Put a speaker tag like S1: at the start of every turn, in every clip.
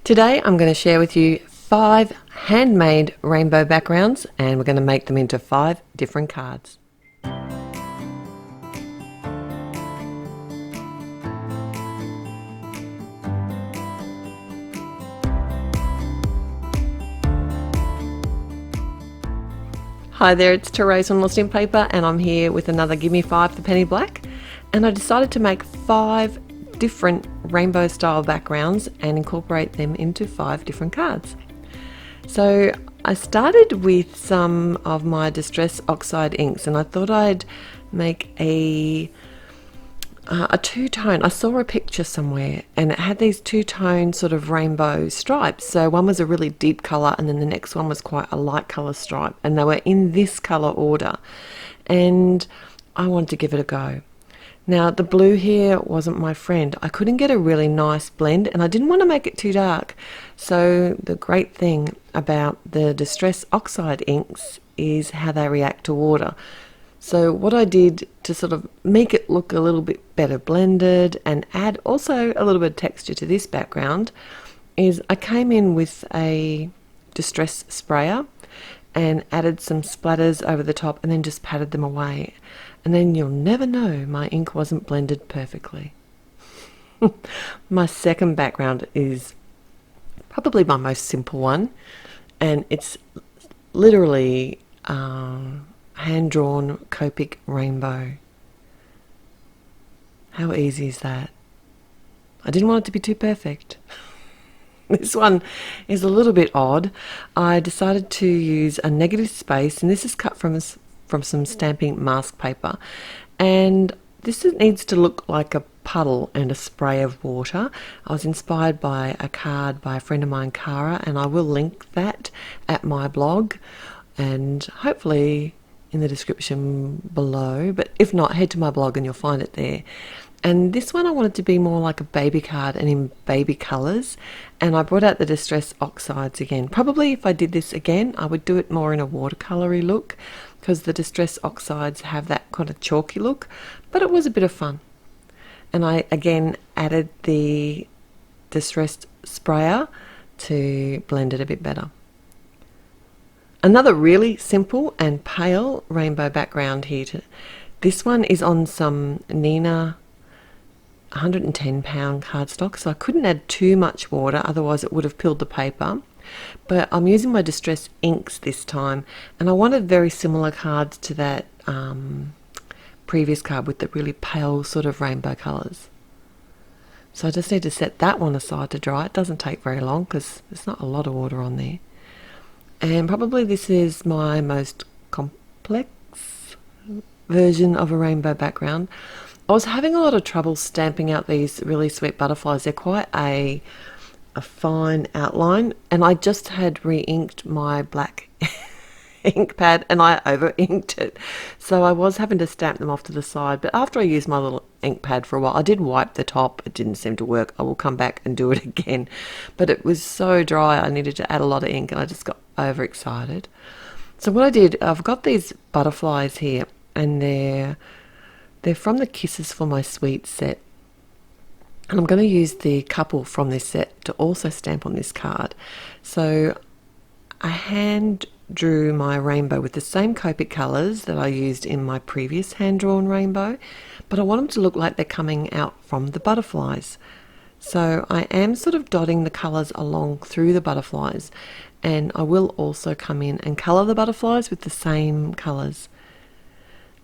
S1: Today I'm going to share with you 5 handmade rainbow backgrounds, and we're going to make them into 5 different cards. Hi there, it's Therese on Lostinpaper, and I'm here with another Gimme 5 for Penny Black, and I decided to make 5 different rainbow style backgrounds and incorporate them into 5 different cards. So I started with some of my Distress Oxide inks, and I thought I'd make a two-tone. I saw a picture somewhere and it had these two-tone sort of rainbow stripes. So one was a really deep colour and then the next one was quite a light colour stripe, and they were in this colour order, and I wanted to give it a go. Now the blue here wasn't my friend. I couldn't get a really nice blend and I didn't want to make it too dark. So the great thing about the Distress Oxide inks is how they react to water. So what I did to sort of make it look a little bit better blended and add also a little bit of texture to this background is I came in with a distress sprayer and added some splatters over the top and then just patted them away. And then you'll never know my ink wasn't blended perfectly. My second background is probably my most simple one, and it's literally hand-drawn Copic rainbow. How easy is that? I didn't want it to be too perfect. This one is a little bit odd. I decided to use a negative space, and this is cut from some stamping mask paper, and this needs to look like a puddle and a spray of water. I was inspired by a card by a friend of mine, Cara, and I will link that at my blog and hopefully in the description below, but if not, head to my blog and you'll find it there. And this one I wanted to be more like a baby card and in baby colours, and I brought out the Distress Oxides again. Probably if I did this again I would do it more in a watercolory look, because the Distress Oxides have that kind of chalky look, but it was a bit of fun. And I again added the Distressed Sprayer to blend it a bit better. Another really simple and pale rainbow background here. This one is on some Nina 110-pound cardstock, so I couldn't add too much water, otherwise it would have peeled the paper. But I'm using my Distress inks this time, and I wanted very similar cards to that previous card with the really pale sort of rainbow colours. So I just need to set that one aside to dry. It doesn't take very long because there's not a lot of water on there. And probably this is my most complex version of a rainbow background. I was having a lot of trouble stamping out these really sweet butterflies. They're quite a fine outline, and I just had re-inked my black ink pad and I over-inked it, so I was having to stamp them off to the side. But after I used my little ink pad for a while, I did wipe the top. It didn't seem to work. I will come back and do it again, but it was so dry I needed to add a lot of ink and I just got overexcited. So what I did, I've got these butterflies here, and they're from the Kisses for My Sweet set, and I'm going to use the couple from this set to also stamp on this card. So I hand drew my rainbow with the same Copic colours that I used in my previous hand-drawn rainbow, but I want them to look like they're coming out from the butterflies. So I am sort of dotting the colours along through the butterflies, and I will also come in and colour the butterflies with the same colours.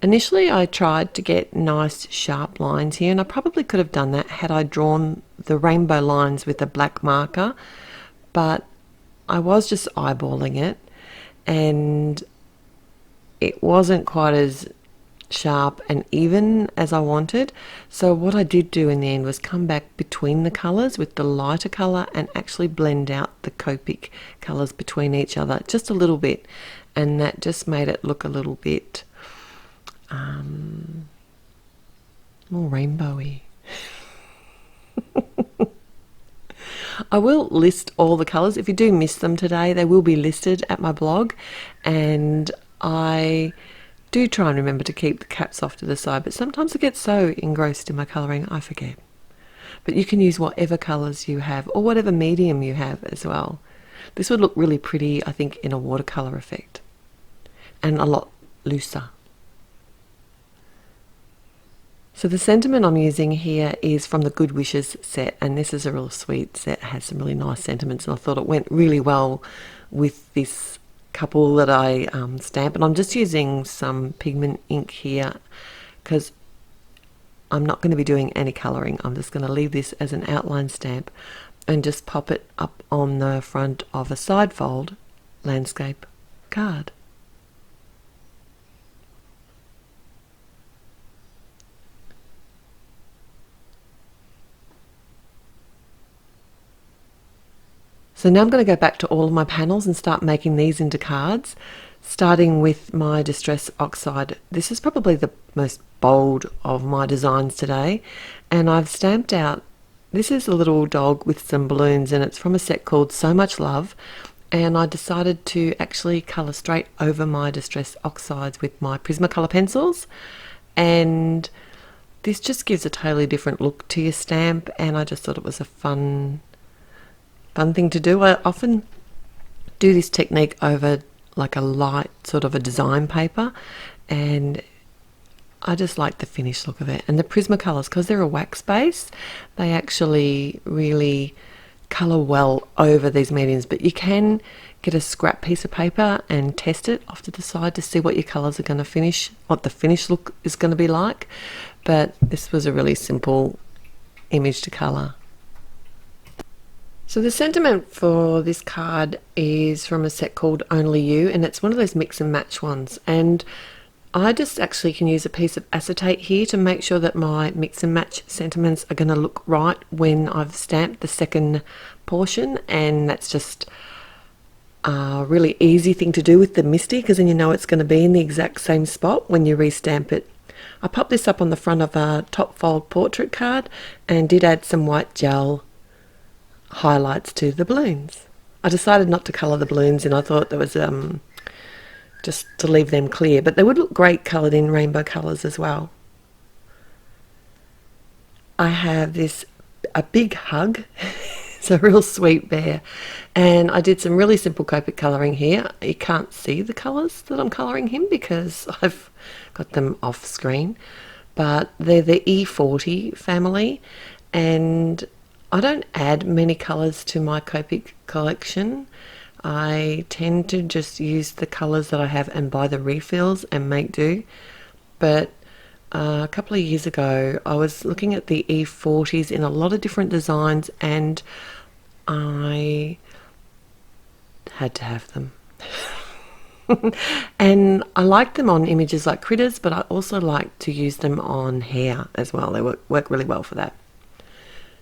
S1: Initially I tried to get nice sharp lines here, and I probably could have done that had I drawn the rainbow lines with a black marker, but I was just eyeballing it and it wasn't quite as sharp and even as I wanted. So what I did do in the end was come back between the colours with the lighter colour and actually blend out the Copic colours between each other just a little bit, and that just made it look a little bit more rainbowy. I will list all the colours. If you do miss them today, they will be listed at my blog, and I do try and remember to keep the caps off to the side, but sometimes I get so engrossed in my colouring I forget. but you can use whatever colours you have or whatever medium you have as well. This would look really pretty, I think, in a watercolour effect, and a lot looser. So the sentiment I'm using here is from the Good Wishes set, and this is a real sweet set. It has some really nice sentiments, and I thought it went really well with this couple that I stamp. And I'm just using some pigment ink here because I'm not going to be doing any colouring. I'm just going to leave this as an outline stamp and just pop it up on the front of a side fold landscape card. So now I'm going to go back to all of my panels and start making these into cards, starting with my Distress Oxide. This is probably the most bold of my designs today, and I've stamped out, this is a little dog with some balloons, and it's from a set called So Much Love, and I decided to actually colour straight over my Distress Oxides with my Prismacolor pencils, and this just gives a totally different look to your stamp, and I just thought it was a fun thing to do. I often do this technique over like a light sort of a design paper, and I just like the finished look of it. And the Prismacolors, because they're a wax base, they actually really colour well over these mediums, but you can get a scrap piece of paper and test it off to the side to see what your colours are going to finish, what the finished look is going to be like. But this was a really simple image to colour. So the sentiment for this card is from a set called Only You, and it's one of those mix and match ones, and I just actually can use a piece of acetate here to make sure that my mix and match sentiments are going to look right when I've stamped the second portion, and that's just a really easy thing to do with the MISTI, because then you know it's going to be in the exact same spot when you restamp it. I popped this up on the front of a top fold portrait card and did add some white gel highlights to the balloons. I decided not to colour the balloons, and I thought there was just to leave them clear, but they would look great coloured in rainbow colours as well. I have a big hug. It's a real sweet bear, and I did some really simple Copic colouring here. You can't see the colours that I'm colouring him because I've got them off screen, but they're the E40 family, and I don't add many colours to my Copic collection. I tend to just use the colours that I have and buy the refills and make do. But a couple of years ago I was looking at the E40s in a lot of different designs, and I had to have them. And I like them on images like critters, but I also like to use them on hair as well. They work really well for that.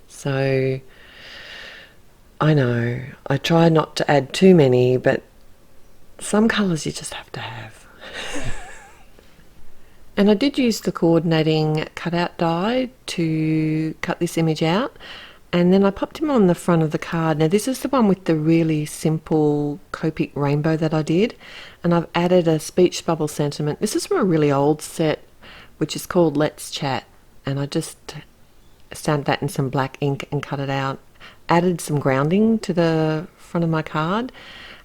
S1: So I know I try not to add too many, but some colours you just have to have. And I did use the coordinating cutout die to cut this image out, and then I popped him on the front of the card. Now this is the one with the really simple Copic rainbow that I did, and I've added a speech bubble sentiment. This is from a really old set which is called Let's Chat, and I just stamped that in some black ink and cut it out. Added some grounding to the front of my card,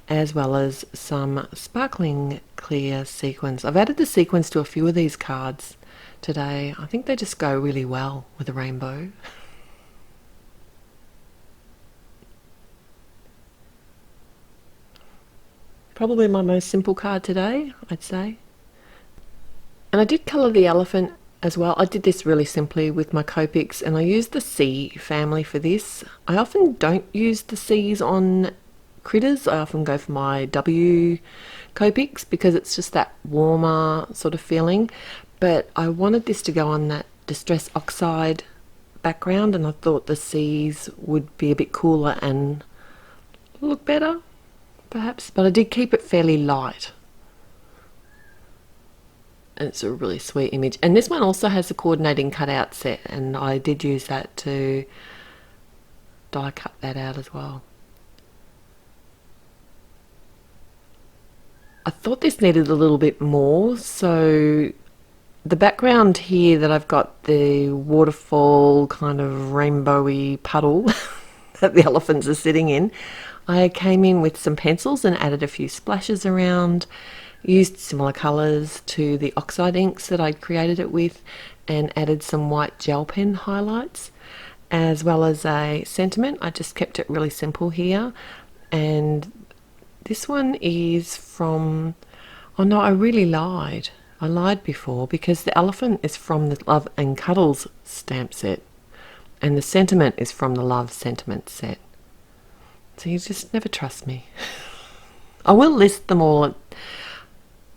S1: as well as some sparkling clear sequins. I've added the sequins to a few of these cards today. I think they just go really well with a rainbow. Probably my most simple card today, I'd say. And I did colour the elephant as well. I did this really simply with my Copics, and I used the C family for this. I often don't use the C's on critters. I often go for my W Copics because it's just that warmer sort of feeling, but I wanted this to go on that Distress Oxide background, and I thought the C's would be a bit cooler and look better perhaps, but I did keep it fairly light. And it's a really sweet image, and this one also has a coordinating cutout set, and I did use that to die cut that out as well. I thought this needed a little bit more, so The background here that I've got the waterfall kind of rainbowy puddle that the elephants are sitting in, I came in with some pencils and added a few splashes around, used similar colours to the oxide inks that I'd created it with, and added some white gel pen highlights, as well as a sentiment. I just kept it really simple here. And this one is from, oh no, I really lied. I lied before, because the elephant is from the Love and Cuddles stamp set, and the sentiment is from the Love Sentiment set. So you just never trust me. I will list them all at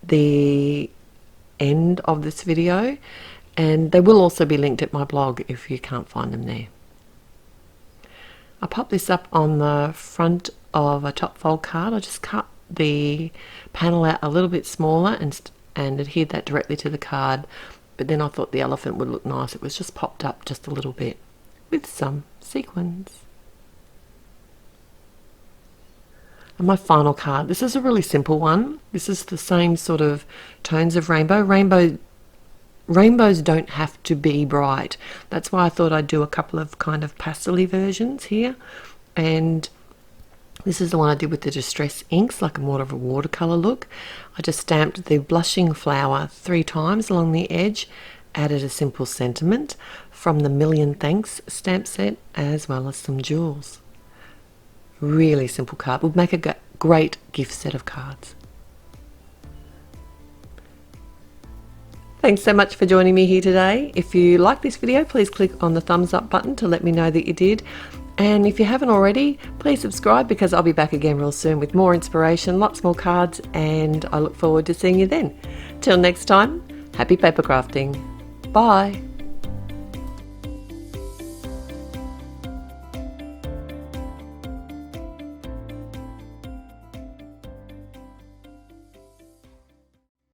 S1: the end of this video, and they will also be linked at my blog if you can't find them there. I popped this up on the front of a top fold card. I just cut the panel out a little bit smaller and adhered that directly to the card, but then I thought the elephant would look nice. It was just popped up just a little bit with some sequins. And my final card, this is a really simple one. This is the same sort of tones of rainbow. Rainbows don't have to be bright. That's why I thought I'd do a couple of kind of pastel-y versions here. And this is the one I did with the Distress inks, like more of a watercolour look. I just stamped the blushing flower 3 times along the edge, added a simple sentiment from the Million Thanks stamp set, as well as some jewels. Really simple card. Would make a great gift set of cards. Thanks so much for joining me here today. If you like this video, please click on the thumbs up button to let me know that you did. And if you haven't already, please subscribe, because I'll be back again real soon with more inspiration, lots more cards, and I look forward to seeing you then. Till next time, happy paper crafting. Bye.